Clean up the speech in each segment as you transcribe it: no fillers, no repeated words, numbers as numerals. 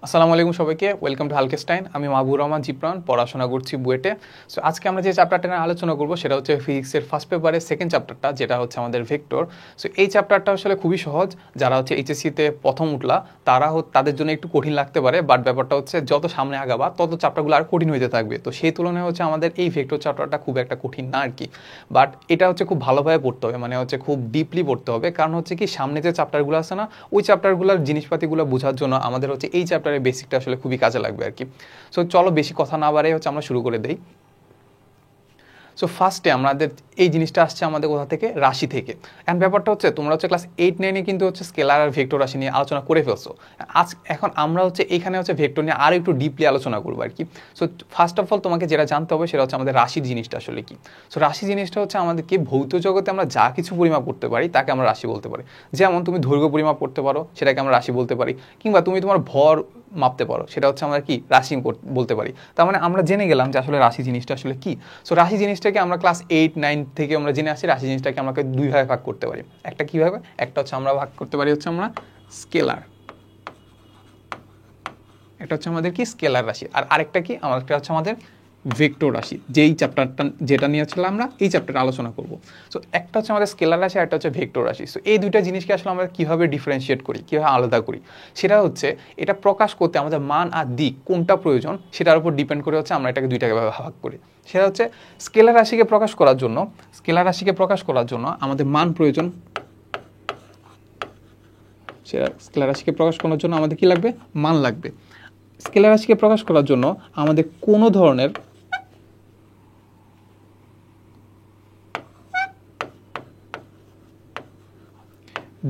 আসসালামু আলাইকুম সবাইকে, ওয়েলকাম টু হালকেস্টাইন। আমি মাহবুব রহমান জিপ্রান, পড়াশোনা করছি বুয়েটে। সো আজকে আমরা যে চ্যাপ্টারটা নিয়ে আলোচনা করবো সেটা হচ্ছে ফিজিক্সের ফার্স্ট পেপারের সেকেন্ড চ্যাপ্টারটা, যেটা হচ্ছে আমাদের ভেক্টর। সো এই চ্যাপ্টারটা আসলে খুবই সহজ। যারা হচ্ছে এইচএসসিতে প্রথম উঠলা তাদের জন্য একটু কঠিন লাগতে পারে, বাট ব্যাপারটা হচ্ছে যত সামনে আগাবা তত চ্যাপ্টারগুলো আর কঠিন হইতে থাকবে। তো সেই তুলনায় হচ্ছে আমাদের এই ভেক্টর চ্যাপ্টারটা খুব একটা কঠিন না আর কি, বাট এটা হচ্ছে খুব ভালোভাবে পড়তে হবে, মানে হচ্ছে খুব ডিপলি পড়তে হবে। কারণ হচ্ছে কি, সামনে যে চ্যাপ্টারগুলো আছে না, ওই চ্যাপ্টারগুলোর জিনিসপাতিগুলো বোঝার জন্য আমাদের হচ্ছে এই চ্যাপ্টারের বেসিকটা আসলে খুবই কাজে লাগবে আর কি। সো চলো বেশি কথা না বাড়াই হচ্ছে আমরা শুরু করে দেই। সো ফার্স্টে আমাদের এই জিনিসটা আসছে আমাদের কোথা থেকে, রাশি থেকে। অ্যান্ড ব্যাপারটা হচ্ছে তোমরা হচ্ছে ক্লাস 8-9 কিন্তু হচ্ছে স্কেলার আর ভেক্টর রাশি নিয়ে আলোচনা করে ফেলছো। এখন আমরা হচ্ছে এখানে হচ্ছে ভেক্টর নিয়ে আরও একটু ডিপলি আলোচনা করবো আর কি। সো ফার্স্ট অফ অল তোমাকে যেটা জানতে হবে সেটা হচ্ছে আমাদের রাশির জিনিসটা আসলে কি। সো রাশি জিনিসটা হচ্ছে আমাদেরকে ভৌত জগতে আমরা যা কিছু পরিমাপ করতে পারি তাকে আমরা রাশি বলতে পারি। যেমন তুমি দৈর্ঘ্য পরিমাপ করতে পারো, সেটাকে আমরা রাশি বলতে পারি। কিংবা তুমি তোমার ভর মাপতে পারো, সেটা হচ্ছে আমরা কি রাশি বলতে পারি। তার মানে আমরা জেনে গেলাম যে আসলে রাশি জিনিসটা আসলে কি। সো রাশি জিনিসটাকে আমরা ক্লাস 8-9 থেকে আমরা জেনে আসি, রাশি জিনিসটাকে আমরা দুই ভাগে ভাগ করতে পারি। একটা কিভাবে, একটা হচ্ছে আমরা ভাগ করতে পারি হচ্ছে আমরা স্কেলার, একটা হচ্ছে আমাদের কি স্কেলার রাশি, আর আরেকটা কি একটা হচ্ছে আমাদের ভেক্টর রাশি, যেই চ্যাপ্টারটা যেটা নিয়েছিলাম আমরা এই চ্যাপ্টারে আলোচনা করব। সো একটা হচ্ছে আমাদের স্কেলার রাশি, আর একটা হচ্ছে ভেক্টর রাশি। সো এই দুইটা জিনিসকে আসলে আমরা কীভাবে ডিফারেন্সিয়েট করি, কীভাবে আলাদা করি, সেটা হচ্ছে এটা প্রকাশ করতে আমাদের মান আর দিক কোনটা প্রয়োজন সেটার উপর ডিপেন্ড করে হচ্ছে আমরা এটাকে দুইটাকে ভাগ করি। সেটা হচ্ছে স্কেলার রাশিকে প্রকাশ করার জন্য আমাদের মান প্রয়োজন। স্কেলার রাশিকে প্রকাশ করার জন্য আমাদের কি লাগবে, মান লাগবে। স্কেলার রাশিকে প্রকাশ করার জন্য আমাদের কোনো ধরনের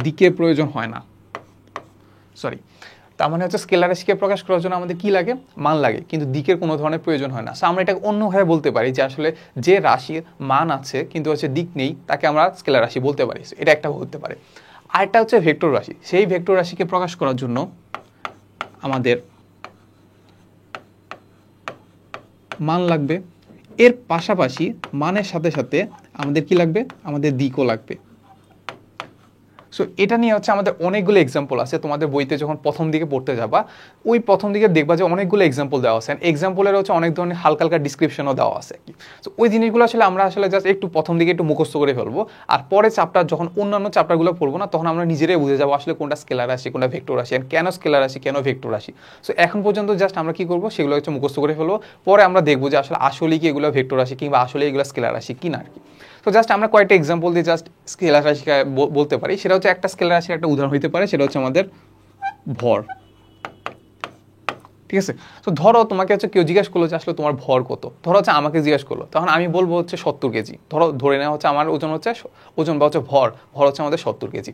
দিকের প্রয়োজন হয় না। তার মানে হচ্ছে স্কেলার রাশিকে প্রকাশ করার জন্য আমাদের কি লাগে, মান লাগে, কিন্তু দিকের কোনো ধরনের প্রয়োজন হয় না। সো আমরা এটাকে অন্যভাবে বলতে পারি যে আসলে যে রাশির মান আছে কিন্তু হচ্ছে দিক নেই, তাকে আমরা স্কেলার রাশি বলতে পারি। এটা একটা হতে পারে। আরেকটা হচ্ছে ভেক্টর রাশি। সেই ভেক্টর রাশিকে প্রকাশ করার জন্য আমাদের মান লাগবে, এর পাশাপাশি মানের সাথে সাথে আমাদের কি লাগবে, আমাদের দিকও লাগবে। সো এটা নিয়ে হচ্ছে আমাদের অনেকগুলো এক্সাম্পল আছে। তোমাদের বইতে যখন প্রথম দিকে পড়তে যাবা, ওই প্রথম দিকে দেখবা যে অনেকগুলো এক্সাম্পল দেওয়া আছে। এক্সাম্পলের হচ্ছে অনেক ধরনের হালকা হালকা ডিসক্রিপশনও দেওয়া আছে। সো ওই জিনিসগুলো আসলে আমরা আসলে জাস্ট একটু প্রথম দিকে একটু মুখস্থ করে ফেলবো, আর পরে চ্যাপ্টার যখন অন্যান্য চ্যাপ্টারগুলো পড়বো না, তখন আমরা নিজেরাই বুঝে যাবো আসলে কোনটা স্কেলার রাশি, কোনটা ভেক্টর রাশি, কেন স্কেলার রাশি, কেন ভেক্টর রাশি। সো এখন পর্যন্ত জাস্ট আমরা কি করবো, সেগুলো হচ্ছে মুখস্থ করে ফেলবো। পরে আমরা দেখবো যে আসলে কি এগুলো ভেক্টর রাশি কিংবা আসলে এগুলো স্কেলার রাশি কিনা আর কি। তো জাস্ট আমরা কয়েকটা এক্সাম্পল দিয়ে জাস্ট স্কেলার রাশিকে বলতে পারি। সেটা হচ্ছে একটা স্কেলার রাশির একটা উদাহরণ হতে পারে, সেটা হচ্ছে আমাদের ভর। ঠিক আছে। তো ধরো তোমাকে হচ্ছে কেউ জিজ্ঞেস করলো যে আসলে তোমার ভর কত, ধরো হচ্ছে আমাকে জিজ্ঞেস করলো, তখন আমি বলবো হচ্ছে 70 কেজি। ধরে নেওয়া হচ্ছে আমার ওজন বা হচ্ছে ভর হচ্ছে আমাদের 70 কেজি।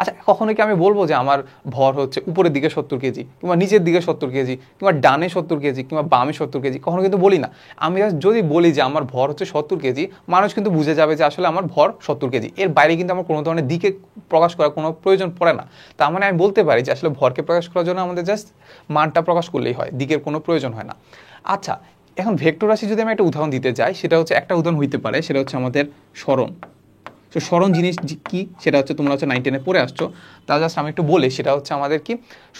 আচ্ছা, কখনো কি আমি বলবো যে আমার ভর হচ্ছে উপরের দিকে 70 কেজি, কিংবা নিচের দিকে 70 কেজি, কিংবা ডানে 70 কেজি, কিংবা বামে 70 কেজি? কখনো কিন্তু বলি না। আমি যদি বলি যে আমার ভর হচ্ছে 70 কেজি, মানুষ কিন্তু বুঝে যাবে যে আসলে আমার ভর 70 কেজি। এর বাইরে কিন্তু আমার কোনো ধরনের দিকে প্রকাশ করার কোনো প্রয়োজন পড়ে না। তার মানে আমি বলতে পারি যে আসলে ভরকে প্রকাশ করার জন্য আমাদের জাস্ট মানটা প্রকাশ করলেই হয়, দিকের কোনো প্রয়োজন হয় না। আচ্ছা, এখন ভেক্টর রাশি যদি আমি একটা উদাহরণ দিতে যাই, সেটা হচ্ছে একটা উদাহরণ হইতে পারে, সেটা হচ্ছে আমাদের সরণ। তো সরণ জিনিস কি, সেটা হচ্ছে তোমরা হচ্ছে 9-10-এ পড়ে আসছো। তা জাস্ট আমি একটু বলি, সেটা হচ্ছে আমাদের কি,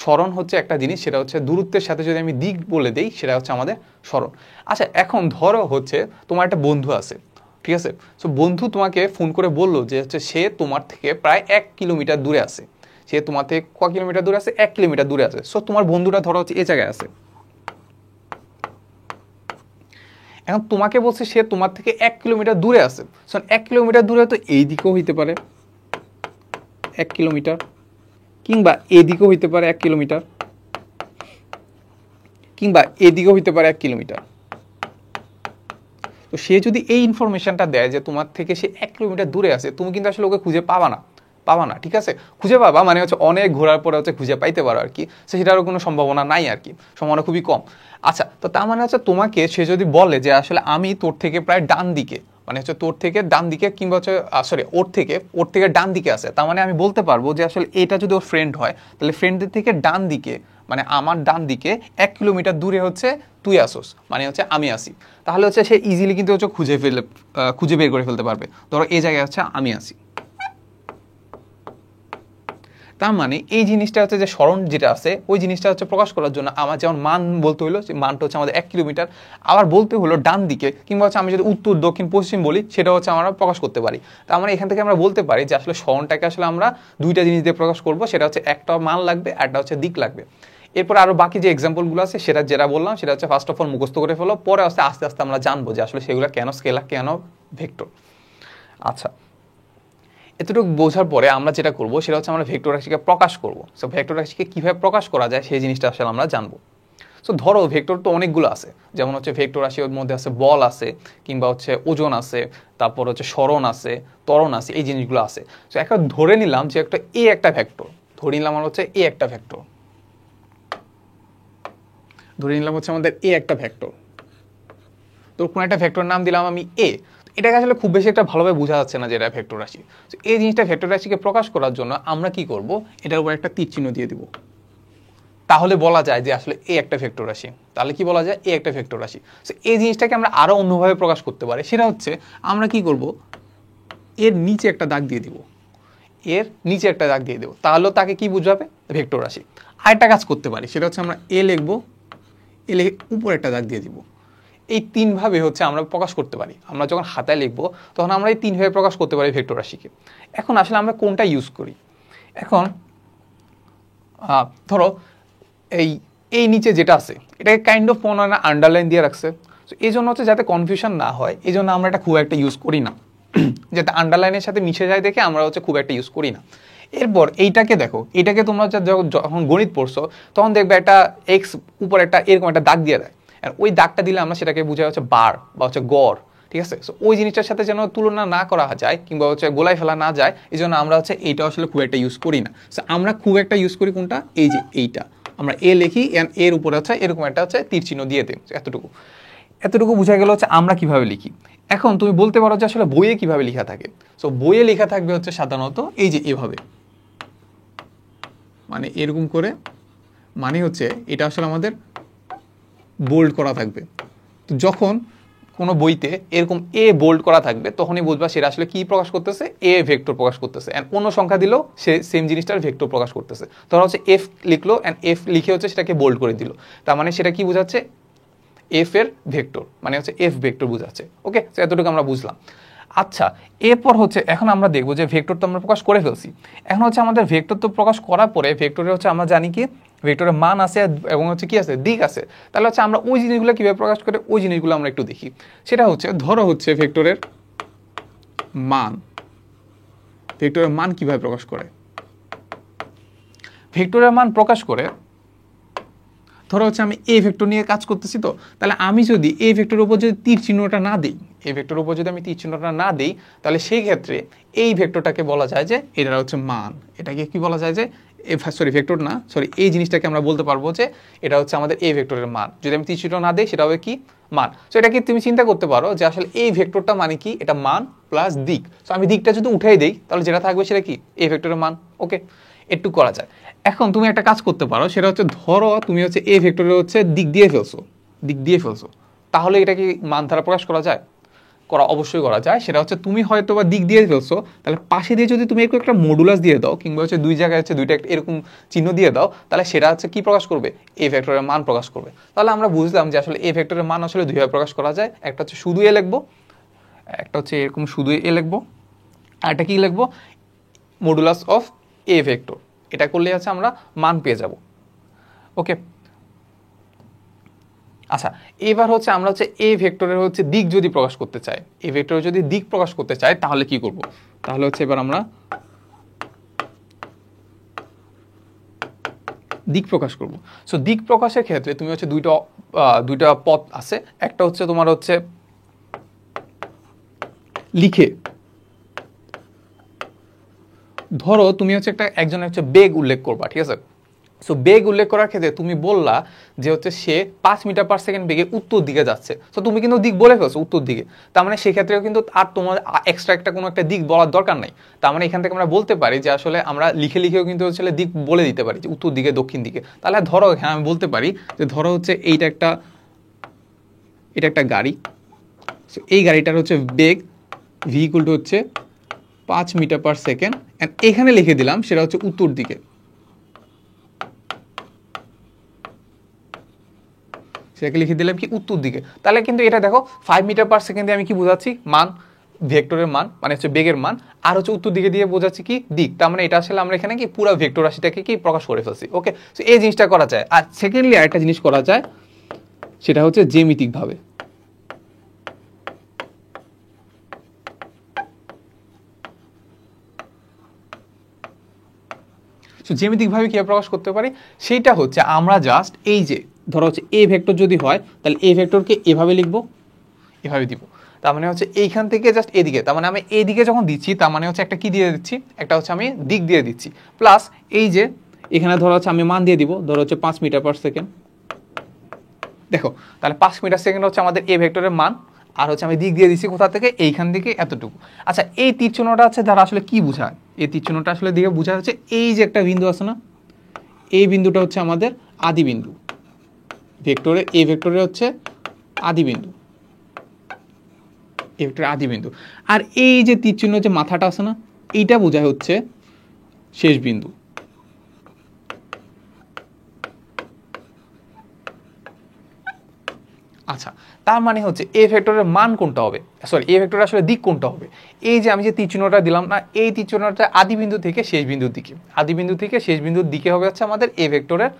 সরণ হচ্ছে একটা জিনিস, সেটা হচ্ছে দূরত্বের সাথে যদি আমি দিক বলে দিই, সেটা হচ্ছে আমাদের সরণ। আচ্ছা, এখন ধরো হচ্ছে তোমার একটা বন্ধু আছে, ঠিক আছে। সো বন্ধু তোমাকে ফোন করে বললো যে হচ্ছে সে তোমার থেকে প্রায় 1 কিলোমিটার দূরে আছে। সে তোমার থেকে কয় কিলোমিটার দূরে আছে, 1 কিলোমিটার দূরে আছে। সো তোমার বন্ধুটা ধরো হচ্ছে এই জায়গায় আছে। এখন তোমাকে বলছে সে তোমার থেকে 1 কিলোমিটার দূরে আছে। 1 কিলোমিটার দূরে তো এই দিকেও হইতে পারে 1 কিলোমিটার, কিংবা এদিকেও হইতে পারে 1 কিলোমিটার, কিংবা এদিকেও হইতে পারে 1 কিলোমিটার। তো সে যদি এই ইনফরমেশনটা দেয় যে তোমার থেকে সে 1 কিলোমিটার দূরে আছে, তুমি কিন্তু আসলে ওকে খুঁজে পাবা না। ঠিক আছে। খুঁজে পাবা মানে হচ্ছে অনেক ঘোরার পরে হচ্ছে খুঁজে পাইতে পারো আর কি। সেটারও কোনো সম্ভাবনা নাই আর কি, সম্ভাবনা খুবই কম। আচ্ছা, তো তার মানে হচ্ছে তোমাকে সে যদি বলে যে আসলে আমি তোর থেকে প্রায় ডান দিকে, মানে হচ্ছে তোর থেকে ডান দিকে, কিংবা হচ্ছে ওর থেকে ডান দিকে আছে, তার মানে আমি বলতে পারবো যে আসলে এটা যদি ওর ফ্রেন্ড হয়, তাহলে ফ্রেন্ডের থেকে ডান দিকে, মানে আমার ডান দিকে 1 কিলোমিটার দূরে হচ্ছে তুই আসোস, মানে হচ্ছে আমি আসি। তাহলে হচ্ছে সে ইজিলি কিন্তু হচ্ছে খুঁজে বের করে ফেলতে পারবে। ধরো এই জায়গায় হচ্ছে আমি আসি। তার মানে এই জিনিসটা হচ্ছে যে সরণ যেটা আছে ওই জিনিসটা হচ্ছে প্রকাশ করার জন্য আমার যেমন মান বলতে হলো, যে মানটা হচ্ছে আমাদের 1 কিলোমিটার, আবার বলতে হলো ডান দিকে, কিংবা হচ্ছে আমি যদি উত্তর দক্ষিণ পশ্চিম বলি সেটা হচ্ছে আমরা প্রকাশ করতে পারি। তার মানে এখান থেকে আমরা বলতে পারি যে আসলে সরণটাকে আসলে আমরা দুইটা জিনিস দিয়ে প্রকাশ করব, সেটা হচ্ছে একটা মান লাগবে আর একটা হচ্ছে দিক লাগবে। এরপর আরো বাকি যে এক্সাম্পলগুলো আছে সেটা যেটা বললাম সেটা হচ্ছে ফার্স্ট অফ অল মুখস্থ করে ফেলো, পরে আস্তে আস্তে আমরা জানবো যে আসলে সেগুলো কেন স্কেলার কেন ভেক্টর। আচ্ছা, এতটুকু বোঝার পরে আমরা যেটা করব সেটা হচ্ছে আমরা ভেক্টর রাশিকে প্রকাশ করব। সো ভেক্টর রাশিকে কীভাবে প্রকাশ করা যায় সেই জিনিসটা আসলে আমরা জানবো। সো ধরো ভেক্টর তো অনেকগুলো আছে, যেমন হচ্ছে ভেক্টর রাশির মধ্যে আছে বল আছে, কিংবা হচ্ছে ওজন আছে, তারপর হচ্ছে সরণ আছে, ত্বরণ আছে, এই জিনিসগুলো আছে। সো একটা ধরে নিলাম যে একটা এ একটা ভেক্টর, ধরে নিলাম আমার হচ্ছে এ একটা ভেক্টর, ধরে নিলাম হচ্ছে আমাদের এ একটা ভেক্টর। তো কোনো একটা ভেক্টর নাম দিলাম আমি এ। এটাকে আসলে খুব বেশি একটা ভালোভাবে বোঝা যাচ্ছে না যে এটা ভেক্টর রাশি। তো এই জিনিসটা ভেক্টর রাশিকে প্রকাশ করার জন্য আমরা কি করব, এটার উপর একটা তীর চিহ্ন দিয়ে দিব, তাহলে বলা যায় যে আসলে এ একটা ভেক্টর রাশি। তাহলে কি বলা যায়, এ একটা ভেক্টর রাশি। তো এই জিনিসটাকে আমরা আরো অন্যভাবে প্রকাশ করতে পারি, সেটা হচ্ছে আমরা কি করব, এর নিচে একটা দাগ দিয়ে দিব, এর নিচে একটা দাগ দিয়ে দেবো, তাহলেও তাকে কি বুঝাবে, ভেক্টর রাশি। আরেকটা কাজ করতে পারি, সেটা হচ্ছে আমরা এ লিখবো, এ লিখে উপরে একটা দাগ দিয়ে দিব। এই তিনভাবে হচ্ছে আমরা প্রকাশ করতে পারি। আমরা যখন হাতায় লিখবো তখন আমরা এই তিনভাবে প্রকাশ করতে পারি ভেক্টর রাশিকে। এখন আসলে আমরা কোনটা ইউজ করি, এখন ধরো এই নিচে যেটা আছে এটাকে কাইন্ড অফ মনে হয় না আন্ডারলাইন দিয়ে রাখছে। তো এই জন্য হচ্ছে যাতে কনফিউশন না হয় এই জন্য আমরা এটা খুব একটা ইউজ করি না, যাতে আন্ডারলাইনের সাথে মিশে যায় দেখে আমরা হচ্ছে খুব একটা ইউজ করি না। এরপর এইটাকে দেখো, এইটাকে তোমরা যখন গণিত পড়ছো তখন দেখবে একটা এক্স উপর একটা এরকম একটা দাগ দিয়ে দেয়, আর ওই দাগটা দিলে আমরা সেটাকে বুঝাই হচ্ছে বার বা হচ্ছে গড়, ঠিক আছে। সো ওই জিনিসটার সাথে যেন তুলনা না করা যায় কিংবা হচ্ছে গোলায় ফেলা না যায়, এই জন্য আমরা হচ্ছে এইটা আসলে খুব একটা ইউজ করি না। সো আমরা খুব একটা ইউজ করি কোনটা, এই যে এইটা আমরা এ লিখি, এর উপরে হচ্ছে এরকম একটা হচ্ছে তীর চিহ্ন দিয়ে দিই। এতটুকু বোঝা গেল হচ্ছে আমরা কিভাবে লিখি। এখন তুমি বলতে পারো যে আসলে বইয়ে কিভাবে লেখা থাকে। সো বইয়ে লেখা থাকবে হচ্ছে সাধারণত এই যে এভাবে, মানে এরকম করে, মানে হচ্ছে এটা আসলে আমাদের বোল্ড করা থাকবে। তো যখন কোনো বইতে এরকম এ বোল্ড করা থাকবে তখনই বুঝবা সেটা আসলে কি প্রকাশ করতেছে, এ ভেক্টর প্রকাশ করতেছে। অ্যান্ড অন্য সংখ্যা দিলেও সে সেম জিনিসটার ভেক্টর প্রকাশ করতেছে। ধরো হচ্ছে এফ লিখলো অ্যান্ড এফ লিখে হচ্ছে সেটাকে বোল্ড করে দিল, তার মানে সেটা কি বোঝাচ্ছে, এফ এর ভেক্টর, মানে হচ্ছে এফ ভেক্টর বোঝাচ্ছে। ওকে, তো এতটুকু আমরা বুঝলাম। আচ্ছা, এরপর হচ্ছে এখন আমরা দেখবো যে ভেক্টর তো আমরা প্রকাশ করে ফেলছি। এখন হচ্ছে আমাদের ভেক্টর তো প্রকাশ করার পরে ভেক্টরে হচ্ছে আমরা জানি কি ভেক্টরের মান আছে এবং হচ্ছে কি আছে, দিক আছে। তাহলে হচ্ছে আমরা ওই জিনিসগুলো কিভাবে প্রকাশ করে ওই জিনিসগুলো আমরা একটু দেখি। সেটা হচ্ছে ধরো হচ্ছে ভেক্টরের মান কিভাবে প্রকাশ করে, ভেক্টরের মান প্রকাশ করে ধরো হচ্ছে আমি এ ভেক্টর নিয়ে কাজ করতেছি। তো তাহলে আমি যদি এ ভেক্টরের উপর যদি তীর চিহ্নটা না দিই, এই ভেক্টরের উপর যদি আমি তীর চিহ্নটা না দিই, তাহলে সেই ক্ষেত্রে এই ভেক্টরটাকে বলা যায় যে এটা হচ্ছে মান। এটাকে কি বলা যায় যে ভেক্টর না, এই জিনিসটাকে আমরা বলতে পারবো যে এটা হচ্ছে আমাদের এই ভেক্টরের মান। যদি আমি তীর চিহ্ন না দিই সেটা হবে কি, মান। সো এটাকে তুমি চিন্তা করতে পারো যে আসলে এই ভেক্টরটা মানে কি, এটা মান প্লাস দিক। সো আমি দিকটা যদি উঠাই দেই তাহলে যেটা থাকবে সেটা কি, এই ভেক্টরের মান। ওকে, একটু করা যায়। এখন তুমি একটা কাজ করতে পারো, সেটা হচ্ছে ধরো তুমি হচ্ছে এ ভেক্টরে হচ্ছে দিক দিয়ে ফেলছো, তাহলে এটা কি মান দ্বারা প্রকাশ করা যায়, অবশ্যই করা যায়। সেটা হচ্ছে তুমি হয়তো বা দিক দিয়ে ফেলছো, তাহলে পাশে দিয়ে যদি তুমি একটা মডুলাস দিয়ে দাও কিংবা হচ্ছে দুই জায়গায় হচ্ছে দুইটা এরকম চিহ্ন দিয়ে দাও, তাহলে সেটা হচ্ছে কি প্রকাশ করবে, এ ভেক্টরের মান প্রকাশ করবে। তাহলে আমরা বুঝলাম যে আসলে এ ভেক্টরের মান আসলে দুইভাবে প্রকাশ করা যায়। একটা হচ্ছে শুধু এ লিখবো, একটা হচ্ছে এরকম শুধু এ লিখবো, আর একটা কি লিখবো, মডুলাস অফ এ ভেক্টর। এটা করলে হচ্ছে আমরা মান পেয়ে যাব। ওকে, আচ্ছা, এবার হচ্ছে আমরা হচ্ছে এ ভেক্টরের হচ্ছে দিক যদি প্রকাশ করতে চাই, এ ভেক্টরের যদি দিক প্রকাশ করতে চাই তাহলে কি করব, তাহলে হচ্ছে এবার আমরা দিক প্রকাশ করব। সো দিক প্রকাশের ক্ষেত্রে তুমি হচ্ছে দুইটা পথ আছে। একটা হচ্ছে তোমার হচ্ছে লিখে, ধরো তুমি হচ্ছে একজনের হচ্ছে বেগ উল্লেখ করবা, ঠিক আছে। সো বেগ উল্লেখ করার ক্ষেত্রে তুমি বললা যে হচ্ছে সে 5 মিটার পার সেকেন্ড বেগে উত্তর দিকে যাচ্ছে। তো তুমি কিন্তু দিক বলে ফেলছো উত্তর দিকে, তার মানে সেক্ষেত্রেও কিন্তু আর তোমার এক্সট্রা একটা কোনো একটা দিক বলার দরকার নাই। তার মানে এখান থেকে আমরা বলতে পারি যে আসলে আমরা লিখেও কিন্তু আসলে দিক বলে দিতে পারি যে উত্তর দিকে দক্ষিণ দিকে। তাহলে ধরো হ্যাঁ আমি বলতে পারি যে ধরো হচ্ছে এটা একটা গাড়ি। সো এই গাড়িটার হচ্ছে বেগ ভি ইকুয়াল টু হচ্ছে 5 মিটার পার সেকেন্ড, অ্যান্ড এখানে লিখে দিলাম সেটা হচ্ছে উত্তর দিকে। সেটাকে লিখে দিলাম কি উত্তর দিকে। তাহলে কিন্তু এটা দেখো 5 মিটার পার সেকেন্ডে আমি কি বোঝাচ্ছি মান, ভেক্টরের মান মানে হচ্ছে বেগের মান, আর হচ্ছে উত্তর দিকে দিয়ে বোঝাচ্ছি কি দিক। তার মানে এটা আসলে আমরা এখানে কি পুরো ভেক্টর রাশিটাকে কি প্রকাশ করে ফেলছি। ওকে, সো এই জিনিসটা করা যায়। আর সেকেন্ডলি আরেকটা জিনিস করা যায়, সেটা হচ্ছে জ্যামিতিকভাবে। জ্যামিতিকভাবে কীভাবে প্রকাশ করতে পারি সেইটা হচ্ছে আমরা জাস্ট এই যে ধরো হচ্ছে এ ভেক্টর যদি হয় তাহলে এ ভেক্টরকে এভাবে লিখবো, এভাবে দিব। তার মানে হচ্ছে এইখান থেকে জাস্ট এদিকে, তার মানে আমি এদিকে যখন দিচ্ছি তার মানে হচ্ছে একটা কি দিয়ে দিচ্ছি, একটা হচ্ছে আমি দিক দিয়ে দিচ্ছি, প্লাস এই যে এখানে ধরো হচ্ছে আমি মান দিয়ে দিব, ধরো হচ্ছে 5 মিটার পার সেকেন্ড। দেখো তাহলে 5 মিটার সেকেন্ড হচ্ছে আমাদের এ ভেক্টরের মান, আর হচ্ছে আমি দিক দিয়ে দিচ্ছি কোথা থেকে, এইখান থেকে এতটুকু। আচ্ছা এই তীর চিহ্নটা আছে দ্বারা আসলে কি বোঝায়, এই তীর চিহ্নটা আসলে দিকে বোঝা হচ্ছে এই যে একটা বিন্দু আছে না, এই বিন্দুটা হচ্ছে আমাদের আদি বিন্দু, ভেক্টরে এ ভেক্টরে হচ্ছে আদি বিন্দু, এ ভেক্টরের আদি বিন্দু। আর এই যে তীর চিহ্ন যে মাথাটা আছে না, এইটা বোঝায় হচ্ছে শেষ বিন্দু। আচ্ছা তার মানে হচ্ছে এ ভেক্টরের মান কোনটা হবে, সরি এ ভেক্টরের আসলে দিক কোনটা হবে, এই যে আমি যে তীর চিহ্নটা দিলাম না, এই তীর চিহ্নটা আদি বিন্দু থেকে শেষ বিন্দুর দিকে, আদি বিন্দু থেকে শেষ বিন্দুর দিকে হবে হচ্ছে আমাদের এ ভেক্টরের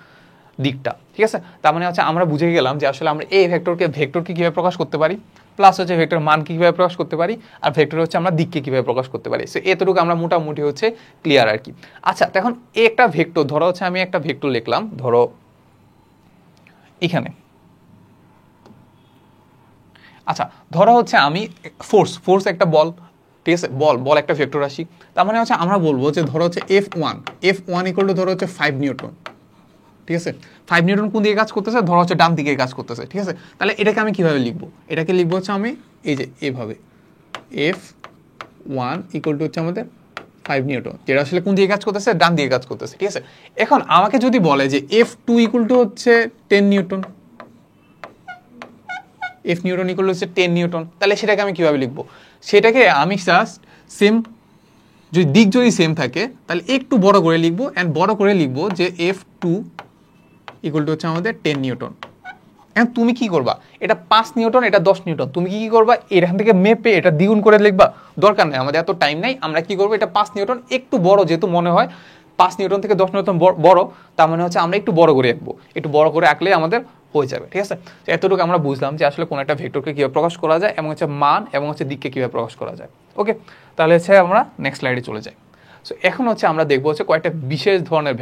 দিকটা। ঠিক আছে, তার মানে হচ্ছে আমরা বুঝে গেলাম যে আসলে আমরা এই ভেক্টরকে কিভাবে প্রকাশ করতে পারি, প্লাস হচ্ছে ভেক্টর মানকে কিভাবে প্রকাশ করতে পারি, আর ভেক্টর হচ্ছে আমরা দিককে কিভাবে প্রকাশ করতে পারি। সো এতটুকু আমরা মোটামুটি হচ্ছে ক্লিয়ার আর কি। আচ্ছা এখন একটা ভেক্টর ধরো হচ্ছে আমি একটা ভেক্টর লিখলাম, ধরো এখানে, আচ্ছা ধরো হচ্ছে আমি ফোর্স একটা বল, ঠিক আছে, বল একটা ভেক্টর রাশি। তার মানে হচ্ছে আমরা বলবো যে ধরো হচ্ছে F1 ইকুয়াল টু ধরো হচ্ছে 5 নিউটন। ঠিক আছে, 5 নিউটন কোন দিকে কাজ করতেছে, ধরো হচ্ছে ডান দিকে কাজ করতেছে। ঠিক আছে, তাহলে এটাকে আমি কিভাবে লিখবো, এটাকে লিখবো হচ্ছে আমি এই যে এভাবে F1 ইকুয়াল টু হচ্ছে আমাদের 5 নিউটন, যেটা আসলে কোন দিকে কাজ করতেছে, ডান দিকে কাজ করতেছে। ঠিক আছে, এখন আমাকে যদি বলে যে F2 ইকুয়াল টু হচ্ছে 10 নিউটন, F নিউটন ইকুয়াল হচ্ছে 10 নিউটন, তাহলে সেটাকে আমি কিভাবে লিখবো, সেটাকে আমি জাস্ট সেম, যদি দিক যদি সেম থাকে তাহলে একটু বড় করে লিখবো, অ্যান্ড বড় করে লিখবো যে F2 ইকুয়াল টু হচ্ছে আমাদের 10 নিউটন। এখন তুমি কি করবা, এটা 5 নিউটন, এটা 10 নিউটন, তুমি কি করবা, এখান থেকে মেপে এটা দ্বিগুণ করে লিখবা, দরকার নেই, আমাদের এত টাইম নাই। আমরা কি করবো, এটা 5 নিউটন একটু বড়, যেহেতু মনে হয় 5 নিউটন থেকে 10 নিউটন বড়, তার মানে হচ্ছে আমরা একটু বড় করে আঁকবো, একটু বড় করে আঁকলে আমাদের হয়ে যাবে। ঠিক আছে, এতটুকু আমরা বুঝলাম যে আসলে কোন একটা ভেক্টরকে কীভাবে প্রকাশ করা যায়, এবং হচ্ছে মান এবং হচ্ছে দিককে কীভাবে প্রকাশ করা যায়। ওকে, তাহলে হচ্ছে আমরা নেক্সট স্লাইডে চলে যাই। সো এখন হচ্ছে আমরা দেখবো হচ্ছে কয়েকটা বিশেষ ধরনের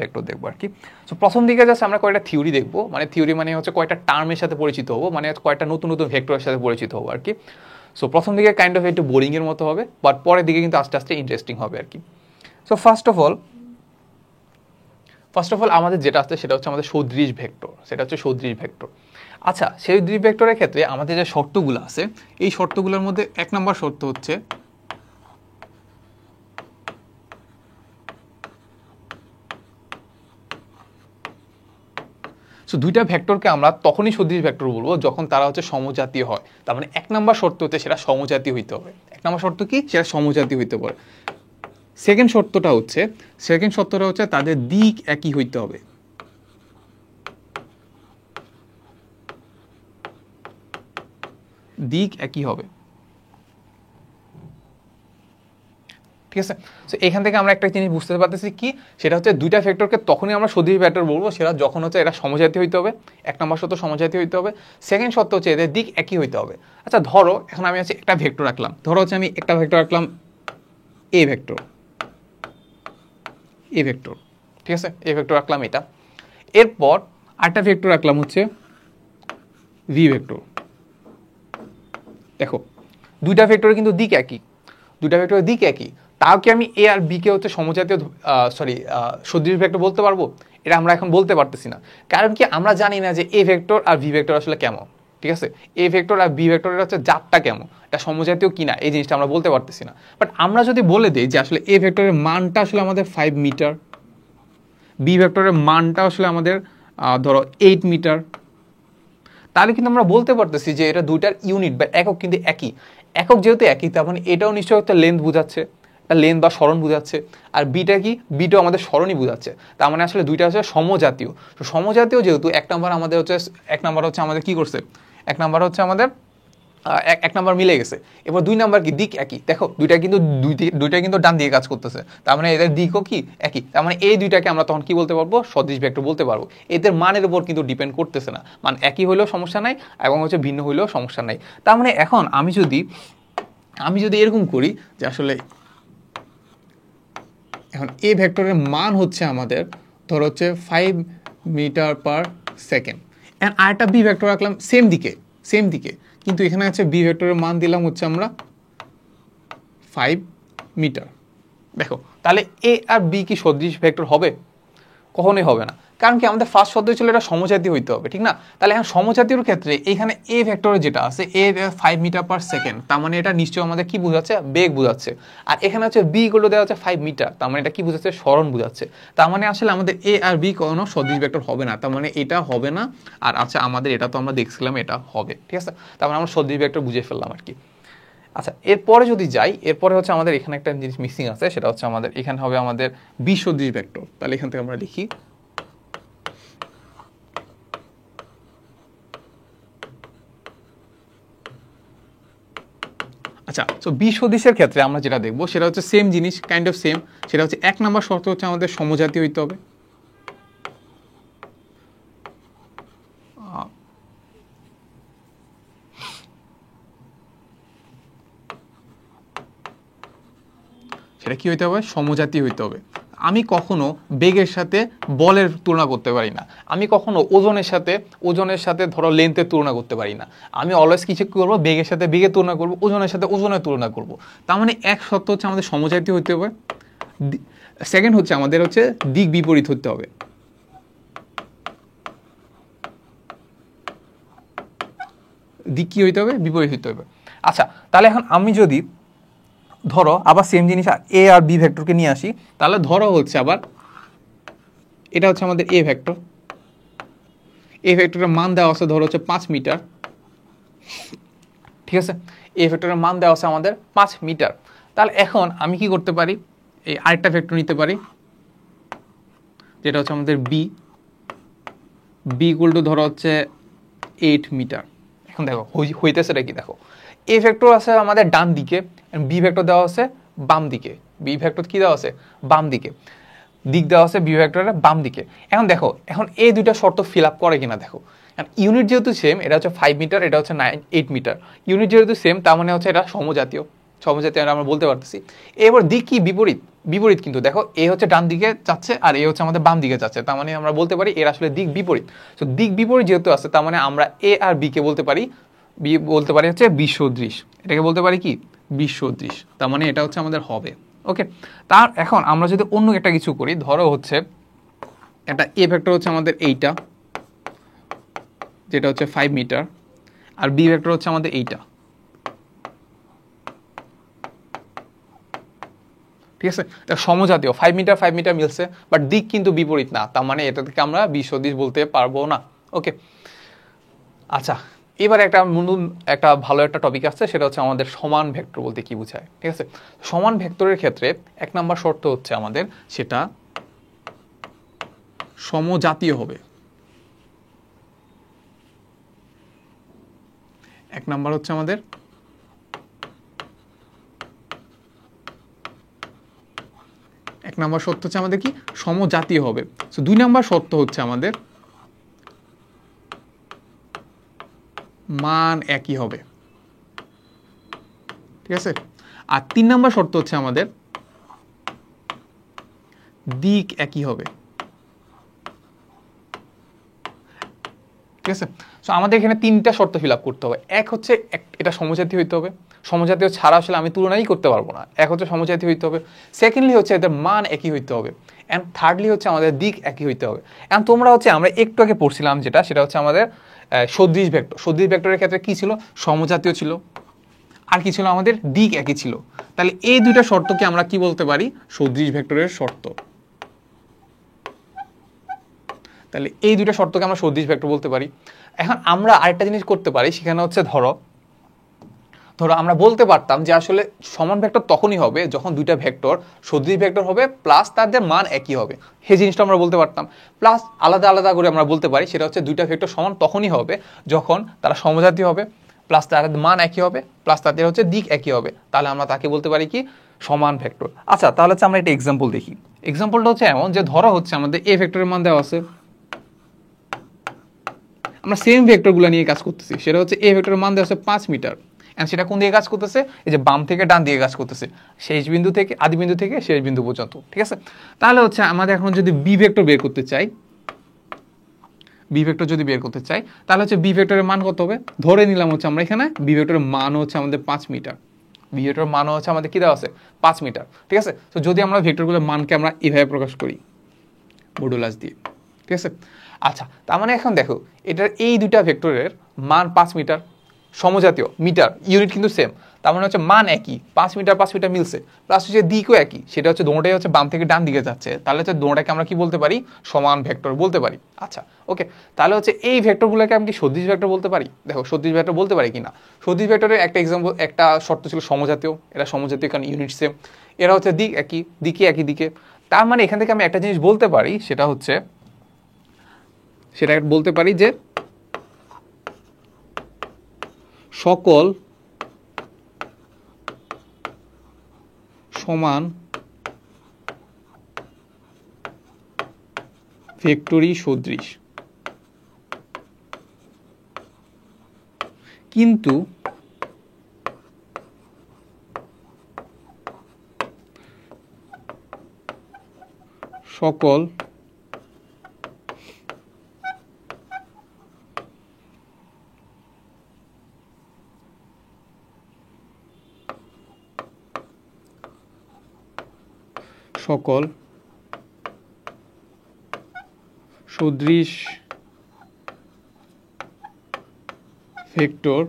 ভেক্টর দেখবো আর কি। সো প্রথম দিকে জাস্ট আমরা কয়েকটা থিওরি দেখবো, মানে থিওরি মানে হচ্ছে কয়েকটা টার্মের সাথে পরিচিত হবো, মানে কয়েকটা নতুন ভেক্টরের সাথে পরিচিত হবো আর কি। সো প্রথম দিকে কাইন্ড অফ একটু বোরিং এর মতো হবে, বাট পরের দিকে কিন্তু আস্তে আস্তে ইন্টারেস্টিং হবে আর কি। সো ফার্স্ট অফ অল আমাদের যেটা আসছে সেটা হচ্ছে আমাদের সদৃশ ভেক্টর। আচ্ছা সদৃশ ভেক্টরের ক্ষেত্রে আমাদের যে শর্তগুলো আছে, এই শর্তগুলোর মধ্যে 1 নম্বর শর্ত হচ্ছে সো দুইটা ভেক্টরকে আমরা তখনই সদৃশ ভেক্টর বলবো যখন তারা হচ্ছে সমজাতীয় হয়। তার মানে 1 নম্বর শর্ত হচ্ছে সেটা সমজাতীয় হইতে হবে। 1 নম্বর শর্ত কি, সেটা সমজাতীয় হইতে পারে। সেকেন্ড শর্তটা হচ্ছে তাদের দিক একই হইতে হবে। দিক একই হবে। ঠিক আছে, সো এখান থেকে আমরা একটা জিনিস বুঝতে পারতেছি কি, সেটা হচ্ছে দুইটা ভেক্টরকে তখনই আমরা সদৃশ ভেক্টর বলবো সেটা যখন হচ্ছে এরা সমজাতীয় হইতে হবে। 1 নম্বর শর্ত সমজাতীয় হইতে হবে। সেকেন্ড শর্ত হচ্ছে এদের দিক একই হইতে হবে। আচ্ছা ধরো এখন আমি হচ্ছে একটা ভেক্টর রাখলাম, এ ভেক্টর, ঠিক আছে, এ ভেক্টর রাখলাম এটা। এরপর আরেকটা ভেক্টর রাখলাম হচ্ছে ভি ভেক্টর। দেখো দুইটা ভেক্টরের কিন্তু দিক একই, তাও কি আমি এ আর বি কে হচ্ছে সমজাতীয় সদৃশ ভেক্টর বলতে পারবো? এটা আমরা এখন বলতে পারতেছি না, কারণ কি আমরা জানি না যে এ ভেক্টর আর ভি ভেক্টর আসলে কেমন। ঠিক আছে, এ ভেক্টর আর বি ভেক্টরের হচ্ছে জাতটা কেমন, এটা সমজাতীয় কিনা, এই জিনিসটা আমরা বলতে পারতেছি না। বাট আমরা যদি বলে দিই যে আসলে এ ভেক্টরের মানটা আসলে আমাদের 5 মিটার, বি ভেক্টরের মানটা আসলে আমাদের ধরো 8 মিটার, তাহলে কিন্তু আমরা বলতে পারতেছি যে এটা দুইটার ইউনিট বা একক কিন্তু একই। একক যেহেতু একই, তার মানে এটাও নিশ্চয়ই একটা লেন্থ বোঝাচ্ছে, একটা লেন বা সরণ বোঝাচ্ছে, আর বিটা কি, বিটাও আমাদের সরণই বোঝাচ্ছে। তার মানে আসলে দুইটা হচ্ছে সমজাতীয়। তো সমজাতীয় যেহেতু এক নাম্বার আমাদের হচ্ছে, এক নাম্বার হচ্ছে আমাদের কি করছে, এক নাম্বার হচ্ছে আমাদের এক নাম্বার মিলে গেছে। এবার দুই নাম্বার কি, দিক একই। দেখো দুইটা কিন্তু দুইটা কিন্তু ডান দিকে কাজ করতেছে, তার মানে এদের দিকও কি একই। তার মানে এই দুইটাকে আমরা তখন কি বলতে পারবো, সদৃশ ভেক্টর বলতে পারবো। এদের মানের উপর কিন্তু ডিপেন্ড করতেছে না, মান একই হইলেও সমস্যা নাই এবং হচ্ছে ভিন্ন হইলেও সমস্যা নাই। তার মানে এখন আমি যদি এরকম করি যে আসলে এখন এ ভেক্টরের মান হচ্ছে আমাদের ধর হচ্ছে 5 মিটার পার সেকেন্ড, এন্ড আরেকটা বি ভেক্টর রাখলাম সেম দিকে, কিন্তু এখানে হচ্ছে বি ভেক্টরের মান দিলাম হচ্ছে আমরা 5 মিটার। দেখো তাহলে এ আর বি কি সদৃশ ভেক্টর হবে? কখনোই হবে না, কারণ কি আমাদের ফার্স্ট শব্দ ছিল এটা সমজাতীয় হইতে হবে, ঠিক না? তাহলে এখন সমজাতীয়র ক্ষেত্রে এখানে এ ভেক্টরে যেটা আছে এ 5 মিটার পার সেকেন্ড, তার মানে এটা নিশ্চয়ই আমাদের কি বোঝাচ্ছে, বেগ বোঝাচ্ছে। আর এখানে হচ্ছে বি গুলো দেওয়া হচ্ছে 5 মিটার, তার মানে এটা কি বোঝাচ্ছে, সরণ বোঝাচ্ছে। তার মানে আসলে আমাদের এ আর বি কোনো সদৃশ ভেক্টর হবে না, তার মানে এটা হবে না। আর আচ্ছা আমাদের এটা তো আমরা দেখছিলাম এটা হবে, ঠিক আছে? তার মানে আমরা সদৃশ ভেক্টর বুঝে ফেললাম আর কি। আচ্ছা এরপরে যদি যাই, এরপরে হচ্ছে আমাদের এখানে একটা জিনিস মিসিং আছে, সেটা হচ্ছে আমাদের এখানে হবে আমাদের বি সদৃশ ভেক্টর। তাহলে এখান থেকে আমরা লিখি আচ্ছা। সো বি সদৃশের ক্ষেত্রে আমরা যেটা দেখবো সেটা হচ্ছে সেম জিনিস, কাইন্ড অফ সেম। সেটা হচ্ছে এক নম্বর শর্ত হচ্ছে আমাদের সমজাতীয় হইতে হবে। সেটা কি হইতে হবে, সমজাতীয় হইতে হবে। আমি কখনো বেগের সাথে বলের তুলনা করতে পারি না, আমি কখনো ওজনের সাথে ধরো লেন্থের তুলনা করতে পারি না। আমি অলওয়েজ কিছু করবো, বেগের সাথে বেগের তুলনা করবো, ওজনের সাথে ওজনের তুলনা করব। তার মানে এক শর্ত হচ্ছে আমাদের সমজাতীয় হইতে হবে। সেকেন্ড হচ্ছে আমাদের হচ্ছে দিক বিপরীত হতে হবে। দিক কি হইতে হবে, বিপরীত হইতে হবে। আচ্ছা তাহলে এখন আমি যদি ধরো আবার সেম জিনিস এ আর বি ভেক্টরকে নিয়ে আসি, তাহলে ধরো হচ্ছে আবার এটা হচ্ছে আমাদের এ ভেক্টর, এ ভেক্টরের মান দেওয়া আছে ধরো হচ্ছে 5 মিটার, ঠিক আছে? এ ভেক্টরের মান দেওয়া আছে আমাদের 5 মিটার। তাহলে এখন আমি কি করতে পারি, এই আরেকটা ভেক্টর নিতে পারি যেটা হচ্ছে আমাদের বি ইকুয়াল টু ধরো হচ্ছে 8 মিটার। এখন দেখো হইতেছে এটা কি, দেখো এ ভেক্টর আছে আমাদের ডান দিকে, বি ভেক্টর দেওয়া আছে বাম দিকে। বি ভেক্টর কি দেওয়া আছে, বাম দিকে, দিক দেওয়া আছে বি ভেক্টরের বাম দিকে। এখন দেখো এখন এই দুইটা শর্ত ফিল আপ করে কিনা দেখো। ইউনিট যেহেতু সেম, এটা হচ্ছে 5 মিটার, এটা হচ্ছে 8 মিটার, ইউনিট যেহেতু সেম তার মানে হচ্ছে এটা সমজাতীয় আমরা বলতে পারতেছি। এবার দিক কি, বিপরীত কিন্তু দেখো এ হচ্ছে ডান দিকে যাচ্ছে আর এ হচ্ছে আমাদের বাম দিকে যাচ্ছে, তার মানে আমরা বলতে পারি এর আসলে দিক বিপরীত। তো দিক বিপরীত যেহেতু আছে তার মানে আমরা এ আর বি কে বলতে পারি হচ্ছে বিসদৃশ। এটাকে বলতে পারি কি, বিসদৃশ। তার মানে এটা হচ্ছে আমাদের হবে। ওকে, তার এখন আমরা যদি অন্য একটা কিছু করি, ধরো হচ্ছে একটা এ ভেক্টর হচ্ছে আমাদের এইটা যেটা হচ্ছে 5 মিটার, আর বি ভেক্টর হচ্ছে আমাদের এইটা, ঠিক আছে? সমজাতীয় 5 মিটার মিলছে, বাট দিক কিন্তু বিপরীত না, তার মানে এটা থেকে আমরা বিসদৃশ বলতে পারবো না। ওকে, আচ্ছা এবার একটা ভালো একটা টপিক আসছে, সেটা হচ্ছে আমাদের সমান ভেক্টর বলতে কি বোঝায়, ঠিক আছে? সমান ভেক্টরের ক্ষেত্রে এক নাম্বার শর্ত হচ্ছে আমাদের সেটা সমজাতীয় হবে। এক নাম্বার হচ্ছে আমাদের শর্ত হচ্ছে আমাদের কি, সমজাতীয় হবে। সো দুই নাম্বার শর্ত হচ্ছে আমাদের মান একই হবে, ঠিক আছে? আর 3 নাম্বার শর্ত হচ্ছে আমাদের দিক একই হবে, ঠিক আছে? সো আমাদের এখানে 3টা শর্ত ফিল আপ করতে হবে। এক হচ্ছে এটা সমজাতীয় হইতে হবে, সমজাতীয় ছাড়া আসলে আমি তুলনাই করতে পারবো না। এক হচ্ছে সমজাতীয় হইতে হবে, সেকেন্ডলি হচ্ছে এদের মান একই হইতে হবে, অ্যান্ড থার্ডলি হচ্ছে আমাদের দিক একই হইতে হবে। অ্যান্ড তোমরা হচ্ছে আমরা একটু আগে পড়ছিলাম সেটা হচ্ছে আমাদের সদৃশ ভেক্টরের ক্ষেত্রে কি ছিল, সমজাতীয় ছিল, আর কি ছিল আমাদের দিক একই ছিল। তাহলে এই দুইটা শর্তকে আমরা কি বলতে পারি, সদৃশ ভেক্টরের শর্ত। তাহলে এই দুইটা শর্তকে আমরা সদৃশ ভেক্টর বলতে পারি। এখন আমরা আরেকটা জিনিস করতে পারি, সেখানে হচ্ছে ধরো আমরা বলতে পারতাম যে আসলে সমান ভেক্টর তখনই হবে যখন দুইটা ভেক্টর সদৃশ ভেক্টর হবে প্লাস তাদের মান একই হবে, সেই জিনিসটা আমরা বলতে পারতাম। প্লাস আলাদা আলাদা করে আমরা বলতে পারি, সেটা হচ্ছে দুইটা ভেক্টর সমান তখনই হবে যখন তারা সমজাতীয় হবে, প্লাস তাদের মান একই হবে, প্লাস তাদের হচ্ছে দিক একই হবে, তাহলে আমরা তাকে বলতে পারি কি সমান ভেক্টর। আচ্ছা, তাহলে হচ্ছে আমরা একটা এক্সাম্পল দেখি। এক্সাম্পলটা হচ্ছে এমন যে ধরা হচ্ছে আমাদের এ ভেক্টরের মান দেওয়া আছে, আমরা সেম ভেক্টরগুলো নিয়ে কাজ করতেছি, সেটা হচ্ছে এ ভেক্টরের মান দেওয়া আছে 5 মিটার, এন্ড সেটা কোন দিকে কাজ করতেছে, এই যে বাম থেকে ডান দিকে কাজ করতেছে, শেষ বিন্দু থেকে আদি বিন্দু থেকে শেষ বিন্দু পর্যন্ত, ঠিক আছে। তাহলে হচ্ছে আমাদের এখন যদি বি ভেক্টর বের করতে চাই, বি ভেক্টর যদি বের করতে চাই, তাহলে হচ্ছে বি ভেক্টরের মান কত হবে, ধরে নিলাম হচ্ছে আমরা এখানে বি ভেক্টরের মান হচ্ছে আমাদের 5 মিটার, বি ভেক্টরের মান হচ্ছে আমাদের কি দেওয়া আছে 5 মিটার, ঠিক আছে। তো যদি আমরা ভেক্টরগুলোর মানকে আমরা এভাবে প্রকাশ করি মডুলাস দিয়ে, ঠিক আছে। আচ্ছা, তার মানে এখন দেখো এটার এই দুইটা ভেক্টরের মান 5 মিটার, সমজাতীয়, মিটার ইউনিট কিন্তু সেম, তার মানে হচ্ছে মান একই, 5 মিটার 5 মিটার মিলছে, প্লাস হচ্ছে দিকও একই, সেটা হচ্ছে দোনোটাই হচ্ছে বাম থেকে ডান দিকে যাচ্ছে, তাহলে হচ্ছে দোনোটাকে আমরা কি বলতে পারি সমান ভেক্টর বলতে পারি। আচ্ছা ওকে, তাহলে হচ্ছে এই ভেক্টরগুলোকে আমি কি সদৃশ ভেক্টর বলতে পারি, দেখো সদৃশ ভেক্টর বলতে পারি কিনা। সদৃশ ভেক্টরের একটা এক্সাম্পল, একটা শর্ত ছিল সমজাতীয়, এরা সমজাতীয় কারণ ইউনিট সেম, এরা হচ্ছে দিক একই, দিকে একই দিকে, তার মানে এখান থেকে আমি একটা জিনিস বলতে পারি, সেটা হচ্ছে সেটা বলতে পারি যে সকল সমান ভেক্টরই সদৃশ, কিন্তু সকল সকল সদৃশ ভেক্টর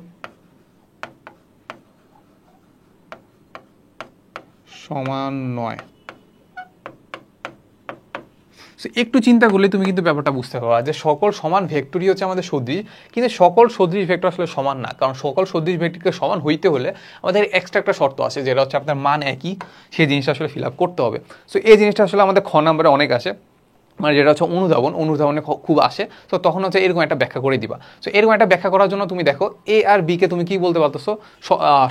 সমান নয়। একটু চিন্তা করলে তুমি কিন্তু ব্যাপারটা বুঝতে পারবা যে সকল সমান ভেক্টরই হচ্ছে আমাদের সদৃশ, কিন্তু সকল সদৃশ ভেক্টর আসলে সমান না, কারণ সকল সদৃশ ভেক্টরকে সমান হইতে হলে আমাদের এক্সট্রা একটা শর্ত আছে, যেটা হচ্ছে আপনার মান একই, সেই জিনিসটা আসলে ফিল আপ করতে হবে। সো এই জিনিসটা আসলে আমাদের খ নাম্বারে অনেক আসে, মানে যেটা হচ্ছে অনুধাবনে খুব আসে, তো তখন হচ্ছে এরকম একটা ব্যাখ্যা করে দিবা। সো এরকম একটা ব্যাখ্যা করার জন্য তুমি দেখো এ আর বি কে তুমি কি বলতে পারতেছো,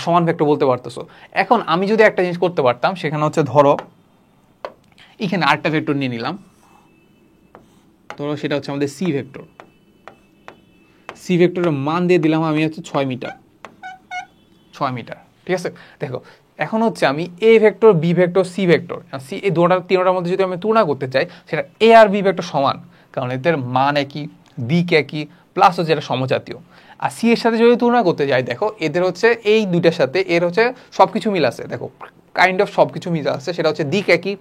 সমান ভেক্টর বলতে পারতেছো। এখন আমি যদি একটা জিনিস করতে পারতাম, সেখানে হচ্ছে ধরো এখানে আরেকটা ভেক্টর নিয়ে নিলাম, ধরো সেটা হচ্ছে আমাদের সি ভেক্টর, সি ভেক্টরের মান দিয়ে দিলাম আমি হচ্ছে 6 মিটার, 6 মিটার, ঠিক আছে। দেখো এখন হচ্ছে আমি A vector B vector C vector, C এই তিনটার মধ্যে যদি আমি তুলনা করতে চাই, সেটা এ আর বি ভেক্টর সমান, কারণ এদের মান একই, দিক একই, প্লাস হচ্ছে এটা সমজাতীয়। আর সি এর সাথে যদি তুলনা করতে যাই, দেখো এদের হচ্ছে এই দুইটার সাথে এর হচ্ছে সবকিছু মিল আছে, দেখো কাইন্ড অফ সবকিছু মিল আছে, সেটা হচ্ছে দিক একই,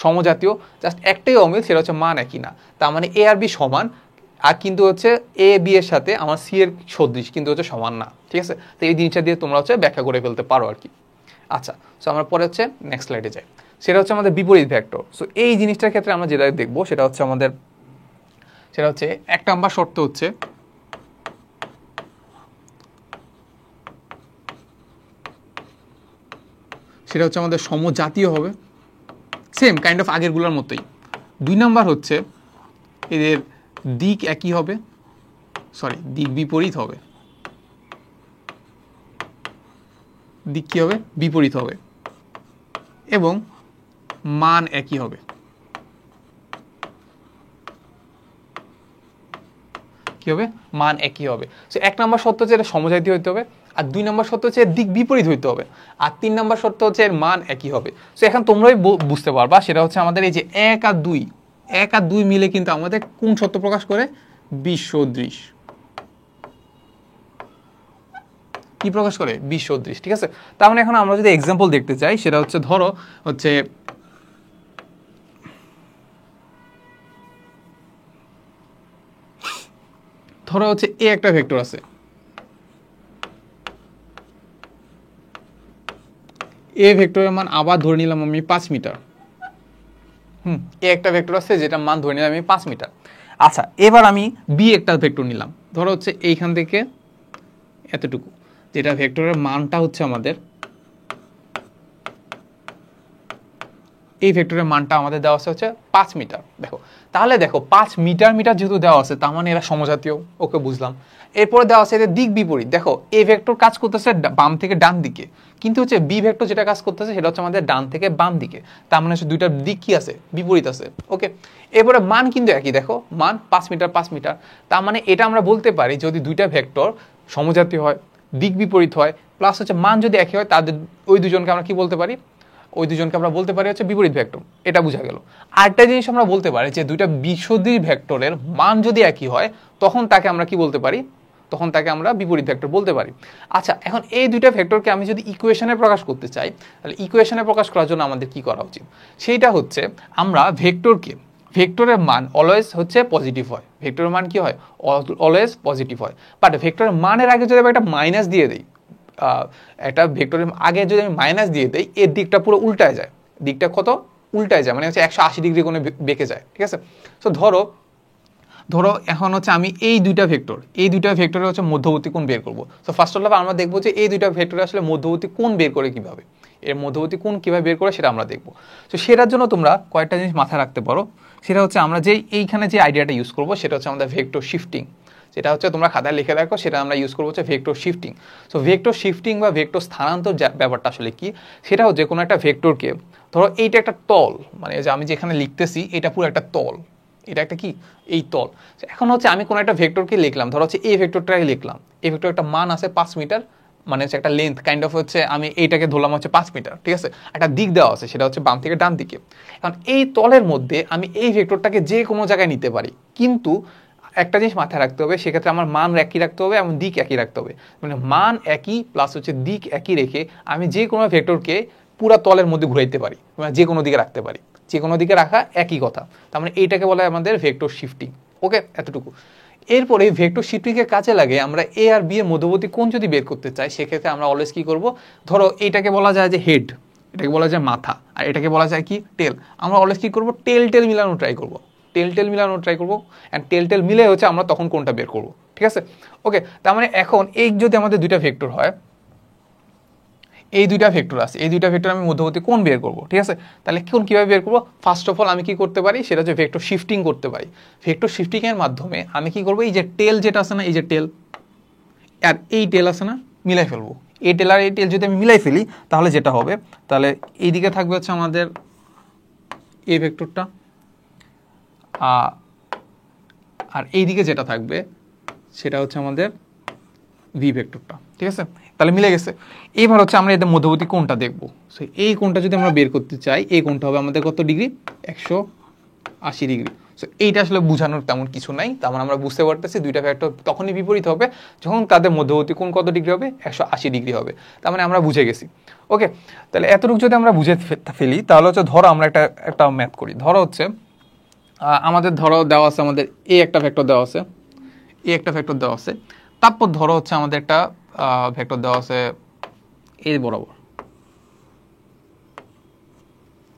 সমজাতীয়, জাস্ট একটাই অমিল, সেটা হচ্ছে মান একই না। তার মানে এ আর বি সমান, আর কিন্তু হচ্ছে এ বি এর সাথে আমার সি এর সদৃশ কিন্তু হচ্ছে সমান না, ঠিক আছে। তো এই জিনিসটা দিয়ে তোমরা হচ্ছে ব্যাখ্যা করে ফেলতে পারো আর কি। আচ্ছা, সো আমরা পরে হচ্ছে নেক্সট স্লাইডে যাই, সেটা হচ্ছে আমাদের বিপরীত ভেক্টর। সো এই জিনিসটার ক্ষেত্রে আমরা যেটা দেখবো সেটা হচ্ছে আমাদের, সেটা হচ্ছে এক নাম্বার শর্ত হচ্ছে সেটা হচ্ছে আমাদের সমজাতীয় হবে, সেম কাইন্ড অফ আগেরগুলোর মতোই। 2 নাম্বার হচ্ছে এদের দিক একই হবে, সরি দিক বিপরীত হবে, দিক কি হবে বিপরীত হবে, এবং মান একই হবে। কি হবে, মান একই হবে। সো 1 নম্বর শর্ত হচ্ছে এটা সমজাতীয় হইতে হবে, আর 2 নম্বর শর্ত হচ্ছে দিক বিপরীত হইতে হবে, আর 3 নম্বর শর্ত হচ্ছে এর মান একই হবে। সো এখন তোমরাই বুঝতে পারবা, সেটা হচ্ছে আমাদের এই যে 1 আর 2 মিলে কিন্তু আমাদের কোন শর্ত প্রকাশ করে, বিসদৃশ। কি প্রকাশ করে, বিসদৃশ, ঠিক আছে। তার মানে এখন আমরা যদি এক্সাম্পল দেখতে চাই, সেটা হচ্ছে ধরো হচ্ছে এ একটা ভেক্টর আছে, এ ভেক্টরের মান আবার ধরে নিলাম আমি 5 মিটার, এ একটা ভেক্টর আছে যেটা মান ধরে নিলাম আমি 5 মিটার। আচ্ছা, এবার আমি বি একটা ভেক্টর নিলাম, ধরো হচ্ছে এইখান থেকে এতটুকু, যেটা ভেক্টরের মানটা হচ্ছে আমাদের, এই ভেক্টরের মানটা আমাদের দেওয়া আছে হচ্ছে 5 মিটার। দেখো তাহলে দেখো 5 মিটার মিটার যেহেতু দেওয়া আছে তার মানে এরা সমজাতীয়, ওকে বুঝলাম। এরপরে দেওয়া আছে এদের দিক বিপরীত। দেখো এ ভেক্টর কাজ করতেছে বাম থেকে ডান দিকে, কিন্তু হচ্ছে বি ভেক্টর যেটা কাজ করতেছে সেটা হচ্ছে আমাদের ডান থেকে বাম দিকে, তার মানে হচ্ছে দুইটার দিক কি আছে, বিপরীত আছে। ওকে, এরপরে মান কিন্তু একই, দেখো মান 5 মিটার 5 মিটার, তার মানে এটা আমরা বলতে পারি যদি দুইটা ভেক্টর সমজাতীয় হয়, দিক বিপরীত হয়, প্লাস হচ্ছে মান যদি একই হয়, তাদের ওই দুজনকে আমরা কি বলতে পারি, ওই দুজনকে আমরা বলতে পারি হচ্ছে বিপরীত ভেক্টর। এটা বোঝা গেল। আরেকটা জিনিস আমরা বলতে পারি যে দুইটা বিসদৃশ ভেক্টরের মান যদি একই হয় তখন তাকে আমরা কি বলতে পারি, তখন তাকে আমরা বিপরীত ভেক্টর বলতে পারি। আচ্ছা, এখন এই দুইটা ভেক্টরকে আমি যদি ইকুয়েশনে প্রকাশ করতে চাই, তাহলে ইকুয়েশনে প্রকাশ করার জন্য আমাদের কি করা উচিত, সেইটা হচ্ছে আমরা ভেক্টরের মান অলওয়েজ হচ্ছে পজিটিভ হয়, ভেক্টরের মান কি হয়, অলওয়েজ পজিটিভ হয়। বাট ভেক্টরের মানের আগে যদি আমি একটা মাইনাস দিয়ে দিই, একটা ভেক্টরের আগে যদি আমি মাইনাস দিয়ে দিই, এর দিকটা পুরো উল্টায় যায়, দিকটা কত উল্টায় যায়, মানে হচ্ছে 180 ডিগ্রি কোণে বেঁকে যায়। ঠিক আছে, তো ধরো এখন হচ্ছে আমি এই দুইটা ভেক্টরের হচ্ছে মধ্যবর্তী কোণ বের করবো। তো ফার্স্ট অফ অল আমরা দেখবো যে এই দুইটা ভেক্টরে আসলে মধ্যবর্তী কোণ বের করে কিভাবে, এর মধ্যবর্তী কোণ কিভাবে বের করে সেটা আমরা দেখবো। তো সেটার জন্য তোমরা কয়েকটা জিনিস মাথায় রাখতে পারো। সেটা হচ্ছে আমরা যে এইখানে যে আইডিয়াটা ইউজ করবো সেটা হচ্ছে আমাদের ভেক্টর শিফটিং, যেটা হচ্ছে তোমরা খাতায় লিখে রাখো, সেটা আমরা ইউজ করবো হচ্ছে vector shifting. So vector shifting বা ভেক্টর স্থানান্তর ব্যাপারটা আসলে কি, সেটা হচ্ছে কোনো একটা ভেক্টরকে, ধরো এইটা একটা তল, মানে যে আমি যেখানে লিখতেছি এটা পুরো একটা তল, এটা একটা কি, এই তল। এখন হচ্ছে আমি কোনো একটা ভেক্টরকে লিখলাম, ধরো হচ্ছে এই ভেক্টরটাকে লিখলাম, এই ভেক্টর একটা মান আছে 5 মিটার, মানে হচ্ছে একটা লেন্থ কাইন্ড অফ হচ্ছে আমি এইটাকে ধরলাম হচ্ছে 5 মিটার। ঠিক আছে, একটা দিক দেওয়া আছে সেটা হচ্ছে বাম থেকে ডান দিকে। এখন এই তলের মধ্যে আমি এই ভেক্টরটাকে যে কোনো জায়গায় নিতে পারি, কিন্তু একটা জিনিস মাথায় রাখতে হবে, সেক্ষেত্রে আমার মান একই রাখতে হবে এবং দিক একই রাখতে হবে। মানে মান একই প্লাস হচ্ছে দিক একই রেখে আমি যে কোনো ভেক্টরকে পুরা তলের মধ্যে ঘুরাইতে পারি, মানে যে কোনো দিকে রাখতে পারি, যে কোনো দিকে রাখা একই কথা। তার মানে এইটাকে বলা হয় আমাদের ভেক্টর শিফটিং। ওকে, এতটুকু। এরপরে ভেক্টর শিফটিংয়ের কাজে লাগে আমরা এ আর বি এর মধ্যবর্তী কোণ যদি বের করতে চাই, সেক্ষেত্রে আমরা অলওয়েজ কি করব, ধরো এইটাকে বলা যায় যে হেড, এটাকে বলা যায় মাথা, আর এটাকে বলা যায় কি টেল। আমরা অলওয়েজ কি করব, টেল মিলানো ট্রাই করব, টেল মিলানো ট্রাই করবো, অ্যান্ড টেল মিলে হচ্ছে আমরা তখন কোনটা বের করব। ঠিক আছে, ওকে। তার মানে এখন এই যদি আমাদের দুইটা ভেক্টর হয়, এই দুইটা ভেক্টর আছে, এই দুইটা ভেক্টর আমি মধ্যবর্তী কোণ বের করব। ঠিক আছে, তাহলে কোণ কিভাবে বের করব, ফার্স্ট অফ অল আমি কি করতে পারি, সেটা হচ্ছে ভেক্টর শিফটিং করতে পারি। ভেক্টর শিফটিং এর মাধ্যমে আমি কি করব, এই যে টেল যেটা আছে না, এই যে টেল আর এই টেল আছে না, মিলাই ফেলবো। এই টেল আর এই টেল যদি আমি মিলাই ফেলি, তাহলে যেটা হবে, তাহলে এইদিকে থাকবে হচ্ছে আমাদের এই ভেক্টরটা, আর এইদিকে যেটা থাকবে সেটা হচ্ছে আমাদের ভি ভেক্টরটা। ঠিক আছে, তাহলে মিলে গেছে। এইবার হচ্ছে আমরা এদের মধ্যবর্তী কোণটা দেখবো। সো এই কোণটা যদি আমরা বের করতে চাই, এই কোণটা হবে আমাদের কত ডিগ্রি, 180 ডিগ্রি। সো এইটা আসলে বোঝানোর তেমন কিছু নাই, তার মানে আমরা বুঝতে পারতেছি দুইটা ভেক্টর তখনই বিপরীত হবে যখন তাদের মধ্যবর্তী কোণ কত ডিগ্রি হবে, 180 ডিগ্রি হবে। তার মানে আমরা বুঝে গেছি। ওকে, তাহলে এতটুকু যদি আমরা বুঝে ফেলি, তাহলে হচ্ছে ধরো আমরা একটা ম্যাথ করি। ধরো হচ্ছে আমাদের ধরো দেওয়া আছে, আমাদের এই একটা ভেক্টর দেওয়া আছে, এই একটা ভেক্টর দেওয়া আছে, তারপর ধরো হচ্ছে আমাদের একটা ভেক্টর দেওয়া আছে এই বরাবর,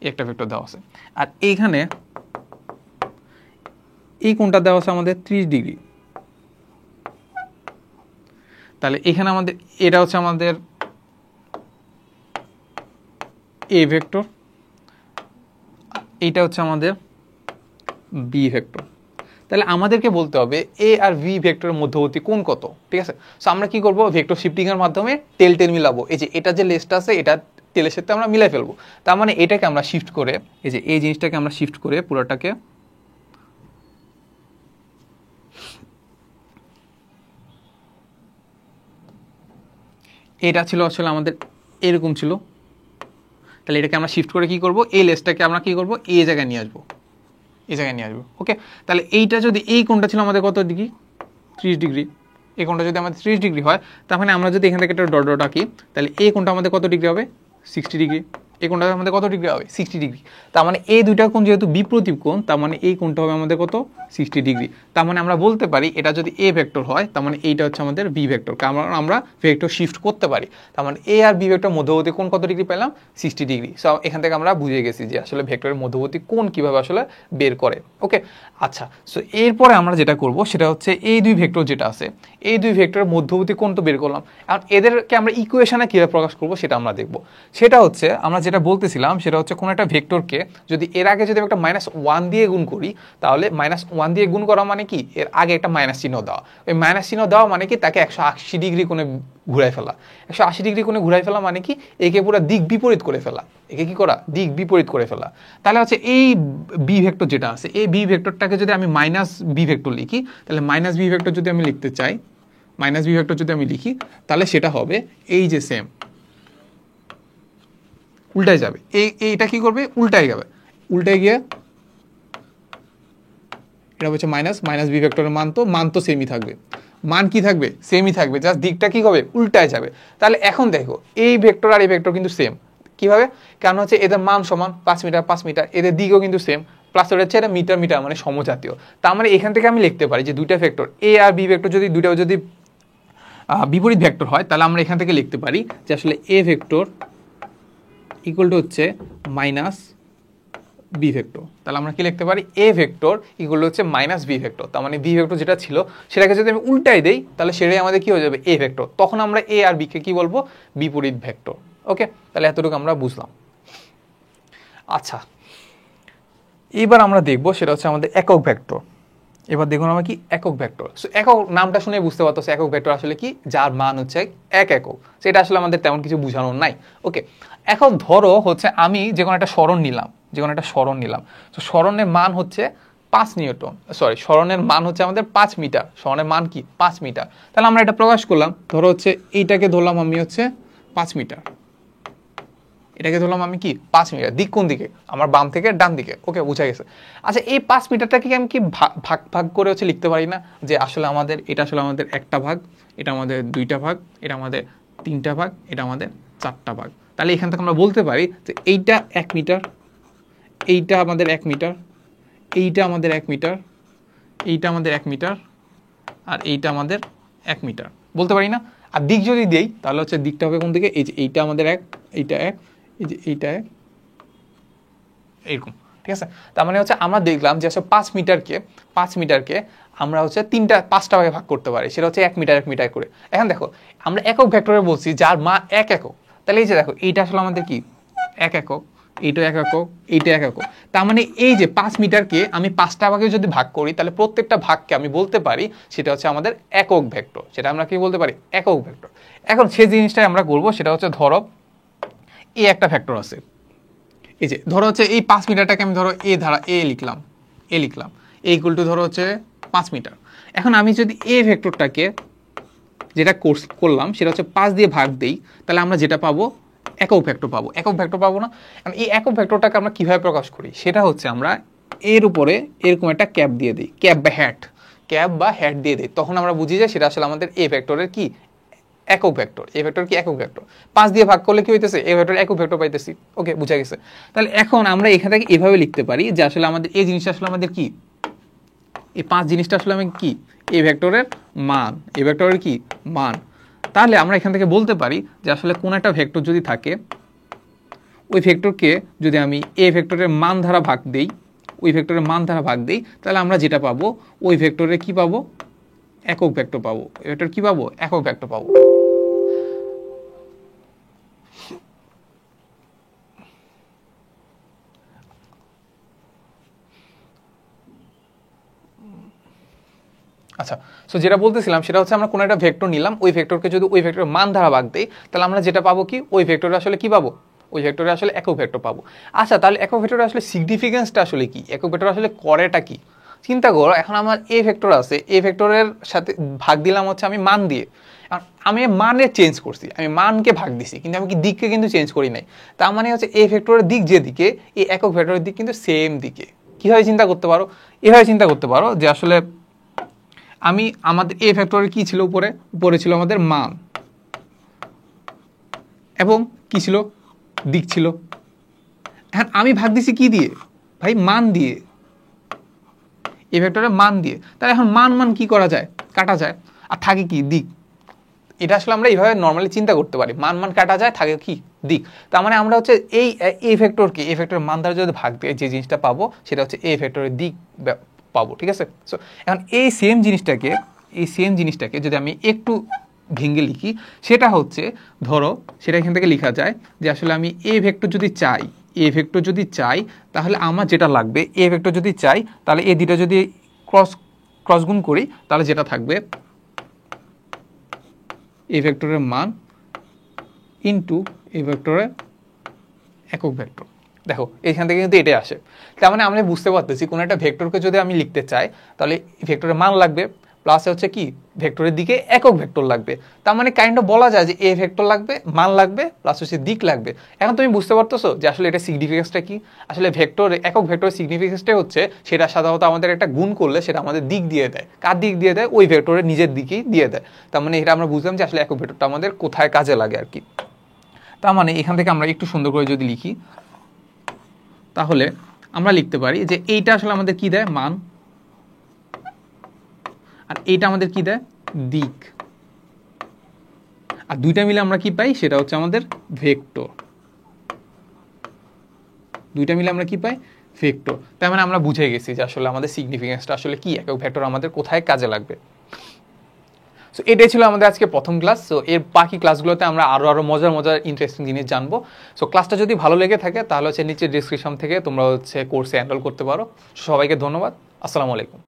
একটা ভেক্টর দেওয়া আছে, আর এইখানে এই কোণটা দেওয়া আছে আমাদের 30 ডিগ্রি। তাহলে এখানে আমাদের এটা হচ্ছে আমাদের এ ভেক্টর, এইটা হচ্ছে আমাদের বি ভেক্টর। তাহলে আমাদেরকে বলতে হবে এ আর ভি ভেক্টরের মধ্যবর্তী কোণ কত। ঠিক আছে, সো আমরা কি করব, ভেক্টর শিফটিং এর মাধ্যমে টেল মিলাবো। এই যে এটা যে লেসটা আছে, এটা টেলের সাথে আমরা মিলাই ফেলবো। তার মানে এটাকে আমরা শিফট করে, এই যে এই জিনিসটাকে আমরা শিফট করে পুরোটাকে এটা ছিল আসলে আমাদের এরকম ছিল, তাহলে এটাকে আমরা শিফট করে কি করব, এই লেসটাকে আমরা কি করব, এই জায়গায় নিয়ে আসবো, এই জায়গায় নিয়ে আসবো। ওকে, তাহলে এইটা যদি এই কোণটা ছিল আমাদের কত ডিগ্রি, 30 ডিগ্রি, এই কোণটা যদি আমাদের 30 ডিগ্রি হয়, তার মানে আমরা যদি এখান থেকে একটা ডট ডট আঁকি, তাহলে এই কোণটা আমাদের কত ডিগ্রি হবে, 60 ডিগ্রি। এই কোণটা আমাদের কত ডিগ্রি হবে 60 ডিগ্রি। তার মানে এই দুইটা কোণ যেহেতু বিপ্রতীপ কোণ, তার মানে এই কোণটা হবে আমাদের কত 60 ডিগ্রি। তার মানে আমরা বলতে পারি এটা যদি এ ভেক্টর হয়, তার মানে এইটা হচ্ছে আমাদের বি ভেক্টর, কারণ আমরা ভেক্টর শিফট করতে পারি। তার মানে এ আর বি ভেক্টর মধ্যবর্তী কোণ কত ডিগ্রি পেলাম 60 ডিগ্রি। সো এখান থেকে আমরা বুঝে গেছি যে আসলে ভেক্টরের মধ্যবর্তী কোণ কিভাবে আসলে বের করে। ওকে, আচ্ছা, সো এরপরে আমরা যেটা করব সেটা হচ্ছে এই দুই ভেক্টর যেটা আছে, এই দুই ভেক্টরের মধ্যবর্তী কোণ তো বের করলাম, এখন এদেরকে আমরা ইকুয়েশনে কিভাবে প্রকাশ করব সেটা আমরা দেখব। সেটা হচ্ছে আমরা যেটা বলতেছিলাম সেটা হচ্ছে কোনো একটা ভেক্টরকে যদি এর আগে যদি একটা -1 দিয়ে গুণ করি, তাহলে -1 দিয়ে গুণ করা মানে কি এর আগে একটা মাইনাস চিহ্ন দেওয়া। ওই মাইনাস চিহ্ন দেওয়া মানে কি তাকে 180 ডিগ্রি কোণে ঘুরাই ফেলা। 180 ডিগ্রি কোণে ঘুরাই ফেলা মানে কি একে পুরো দিক বিপরীত করে ফেলা। একে কি করা দিক বিপরীত করে ফেলা। তাহলে হচ্ছে এই বি ভেক্টর যেটা আছে, এই বি ভেক্টরটাকে যদি আমি মাইনাস বি ভেক্টর লিখি, তাহলে মাইনাস বি ভেক্টর যদি আমি লিখতে চাই, মাইনাস বি ভেক্টর যদি আমি লিখি, তাহলে সেটা হবে এই যে সেম উল্টায় যাবে। এইটা কি করবে উল্টায় যাবে, উল্টায় গিয়ে এটা হচ্ছে মাইনাস বি ভেক্টরের মান তো সেমই থাকবে। মান কি থাকবে সেমই থাকবে, জাস্ট দিকটা কি হবে উল্টায় যাবে। তাহলে এখন দেখো এই ভেক্টর আর এই ভেক্টর কিন্তু সেম। কিভাবে? কারণ হচ্ছে এদের মান সমান 5 মিটার 5 মিটার, এদের দিকও কিন্তু সেম, প্লাস হচ্ছে এটা মিটার মিটার মানে সমজাতীয়। তার মানে এখান থেকে আমি লিখতে পারি যে দুইটা ভেক্টর এ আর বি ভেক্টর যদি দুইটাও যদি বিপরীত ভেক্টর হয়, তাহলে আমরা এখান থেকে লিখতে পারি যে আসলে এ ভেক্টর ইকুয়াল টু হচ্ছে মাইনাস বি ভেক্টর। তাহলে আমরা কি লিখতে পারি এ ভেক্টর ইকুয়াল টু হচ্ছে মাইনাস বি ভেক্টর। তার মানে বি ভেক্টর যেটা ছিল সেটাকে যদি আমি উল্টাই দেই, তাহলে সেটাই আমাদের কি হয়ে যাবে এ ভেক্টর। তখন আমরা এ আর বি কে কি বলবো বিপরীত ভেক্টর। ওকে, তাহলে এতটুকু আমরা বুঝলাম। আচ্ছা, এবার আমরা দেখবো সেটা হচ্ছে আমাদের একক ভেক্টর। এবার দেখুন আমরা কি একক ভেক্টর। সো একক নামটা শুনে বুঝতে পারতো একক ভেক্টর আসলে কি, যার মান হচ্ছে এক একক। সেটা আসলে আমাদের তেমন কিছু বোঝানোর নাই। ওকে, এখন ধরো হচ্ছে আমি যে কোনো একটা সরণ নিলাম, তো সরণের মান হচ্ছে 5 নিউটন, সরি সরণের মান হচ্ছে আমাদের 5 মিটার, সরণের মান কি 5 মিটার। তাহলে আমরা এটা প্রকাশ করলাম, ধরো হচ্ছে এইটাকে ধরলাম আমি হচ্ছে 5 মিটার, এটাকে ধরলাম আমি কি 5 মিটার। দিক কোন দিকে? আমার বাম থেকে ডান দিকে। ওকে, বুঝা গেছে। আচ্ছা, এই 5 মিটারটাকে আমি কি ভাগ ভাগ করে হচ্ছে লিখতে পারি না, যে আসলে আমাদের এটা আসলে আমাদের একটা ভাগ, এটা আমাদের দুইটা ভাগ, এটা আমাদের তিনটা ভাগ, এটা আমাদের চারটা ভাগ। তাহলে এখান থেকে আমরা বলতে পারি যে এইটা 1 মিটার, এইটা আমাদের 1 মিটার, এইটা আমাদের 1 মিটার, এইটা আমাদের 1 মিটার, আর এইটা আমাদের 1 মিটার বলতে পারি না। আর দিক যদি দেই তাহলে হচ্ছে দিকটা হবে কোন দিকে, এই যে এইটা আমাদের 1, এইটা 1, এই যে এইটা 1, এরকম। ঠিক আছে, তার মানে হচ্ছে আমরা দেখলাম যে আসলে 5 মিটারকে আমরা হচ্ছে 5টা ভাগে ভাগ করতে পারি, সেটা হচ্ছে 1 মিটার 1 মিটার করে। এখন দেখো আমরা একক ভেক্টরে বলছি যার মান 1 একক, তাহলে এই যে দেখো এইটা আসলে আমাদের কি 1 একক, এইটা 1 একক, এইটা 1 একক। তার মানে এই যে 5 মিটারকে আমি 5টা ভাগে যদি ভাগ করি, তাহলে প্রত্যেকটা ভাগকে আমি বলতে পারি সেটা হচ্ছে আমাদের একক ভেক্টর। সেটা আমরা কি বলতে পারি একক ভেক্টর। এখন সেই জিনিসটাই আমরা করবো, সেটা হচ্ছে ধরো এই একটা ভেক্টর আছে, এই যে ধরো হচ্ছে এই 5 মিটারটাকে আমি ধরো এ লিখলাম, এ ইকুয়াল টু ধরো হচ্ছে 5 মিটার। এখন আমি যদি এ ভেক্টরটাকে যেটা করলাম সেটা হচ্ছে 5 দিয়ে ভাগ দেই, তাহলে আমরা যেটা পাবো একক ভেক্টর পাবো না। কারণ এই একক ভেক্টরটাকে আমরা কিভাবে প্রকাশ করি, সেটা হচ্ছে আমরা এর উপরে এরকম একটা ক্যাপ দিয়ে দিই, ক্যাপ বা হ্যাট দিয়ে দিই, তখন আমরা বুঝি যে সেটা আসলে আমাদের এ ভেক্টরের কি একক ভেক্টর। এ ভেক্টর কি একক ভেক্টর। 5 দিয়ে ভাগ করলে কি হইতেছে এ ভেক্টর একক ভেক্টর পাইতেছি। ওকে, বুঝা গেছে। তাহলে এখন আমরা এখান থেকে এভাবে লিখতে পারি যে আসলে আমাদের এই জিনিসটা আসলে আমাদের কি, এই 5 জিনিসটা আসলে আমি কি এ ভেক্টরের মান, এ ভেক্টরের কি মান। তাহলে আমরা এখান থেকে বলতে পারি যে আসলে কোন একটা ভেক্টর যদি থাকে, ওই ভেক্টরকে যদি আমি এ ভেক্টরের মান দ্বারা ভাগ দেই, তাহলে আমরা যেটা পাবো ওই ভেক্টরে কি পাবো একক ভেক্টর পাবো। এ ভেক্টর কি পাবো একক ভেক্টর পাবো। আচ্ছা, সো যেটা বলতেছিলাম সেটা হচ্ছে আমরা কোনো একটা ভেক্টর নিলাম, ওই ভেক্টরকে যদি ওই ভেক্টরের মান দ্বারা ভাগ দেই, তাহলে আমরা যেটা পাবো কি ওই ভেক্টরে আসলে কি পাবো, ওই ভেক্টরে আসলে একক ভেক্টর পাবো। আচ্ছা, তাহলে একক ভেক্টরে আসলে সিগনিফিকেন্সটা আসলে কি, একক ভেক্টর আসলে করেটা কি চিন্তা করো। এখন আমার এ ভেক্টর আছে, এ ভেক্টরের সাথে ভাগ দিলাম হচ্ছে আমি মান দিয়ে, আমি মানে চেঞ্জ করছি, আমি মানকে ভাগ দিছি, কিন্তু আমি কি দিককে কিন্তু চেঞ্জ করি নাই। তার মানে হচ্ছে এ ভেক্টরের দিক যেদিকে, এই একক ভেক্টরের দিক কিন্তু সেম দিকে। কিভাবে চিন্তা করতে পারো, এভাবে চিন্তা করতে পারো যে আসলে আমি আমাদের এ ভেক্টরের কি ছিল, উপরে ছিল আমাদের মান, এবং কি ছিল দিক ছিল। এখন আমি ভাগ দিছি কি দিয়ে ভাই, মান দিয়ে, এই ভেক্টরের মান দিয়ে। তাহলে এখন মান মান কি করা যায়, কাটা যায়, আর থাকে কি দিক। এটা আসলে আমরা এইভাবে নর্মালি চিন্তা করতে পারি, মান মান কাটা যায়, থাকে কি দিক। তার মানে আমরা হচ্ছে এই ভেক্টরকে এই ভেক্টরের মান দ্বারা যদি ভাগ দিয়ে যে জিনিসটা পাবো সেটা হচ্ছে এই ভেক্টরের দিক পাবো, ঠিক আছে। সো এখন এই সেম জিনিসটাকে যদি আমি একটু ভেঙে লিখি, সেটা হচ্ছে ধরো সেটা এখান থেকে লেখা যায় যে আসলে আমি এ ভেক্টর যদি চাই তাহলে আমার যেটা লাগবে, এ ভেক্টর যদি চাই তাহলে এই দুটো যদি ক্রস গুণ করি তাহলে যেটা থাকবে এ ভেক্টরের মান ইনটু এ ভেক্টরের একক ভেক্টর। দেখো এখান থেকে কিন্তু এটাই আসে। তার মানে আমরা বুঝতে পারতেছি কোনো একটা ভেক্টরকে যদি আমি লিখতে চাই তাহলে ভেক্টরের মান লাগবে, প্লাস হচ্ছে কি ভেক্টরের দিকে একক ভেক্টর লাগবে। তার মানে কাইন্ড অফ বলা যায় যে এ ভেক্টর লাগবে, মান লাগবে, প্লাস হচ্ছে দিক লাগবে। এখন তুমি বুঝতে পারতেছো যে আসলে এটা সিগনিফিকেন্সটা কি। আসলে ভেক্টর একক ভেক্টরের সিগনিফিকেন্সটাই হচ্ছে সেটা সাধারণত আমাদের একটা গুণ করলে সেটা আমাদের দিক দিয়ে দেয়। কার দিক দিয়ে দেয়, ওই ভেক্টরের নিজের দিকেই দিয়ে দেয়। তার মানে এটা আমরা বুঝলাম যে আসলে একক ভেক্টরটা আমাদের কোথায় কাজে লাগে আর কি। তার মানে এখান থেকে আমরা একটু সুন্দর করে যদি লিখি তাহলে আমরা লিখতে পারি যে এইটা আসলে আমাদের কি দেয়, মান, আর এইটা আমাদের কি দেয়, দিক, আর দুইটা মিলে আমরা কি পাই সেটা হচ্ছে আমাদের ভেক্টর। দুইটা মিলে আমরা কি পাই, ভেক্টর। তার মানে আমরা বুঝে গেছি যে আসলে আমাদের সিগনিফিকেন্সটা আসলে কি, একক ভেক্টর আমাদের কোথায় কাজে লাগবে। সো এটাই ছিল আমাদের আজকে প্রথম ক্লাস। সো এর বাকি ক্লাসগুলোতে আমরা আরো মজার ইন্টারেস্টিং জিনিস জানবো। সো ক্লাসটা যদি ভালো লেগে থাকে তাহলে হচ্ছে নিচে ডিসক্রিপশন থেকে তোমরা হচ্ছে কোর্সে এনরোল করতে পারো। সবাইকে ধন্যবাদ, আসসালামু আলাইকুম।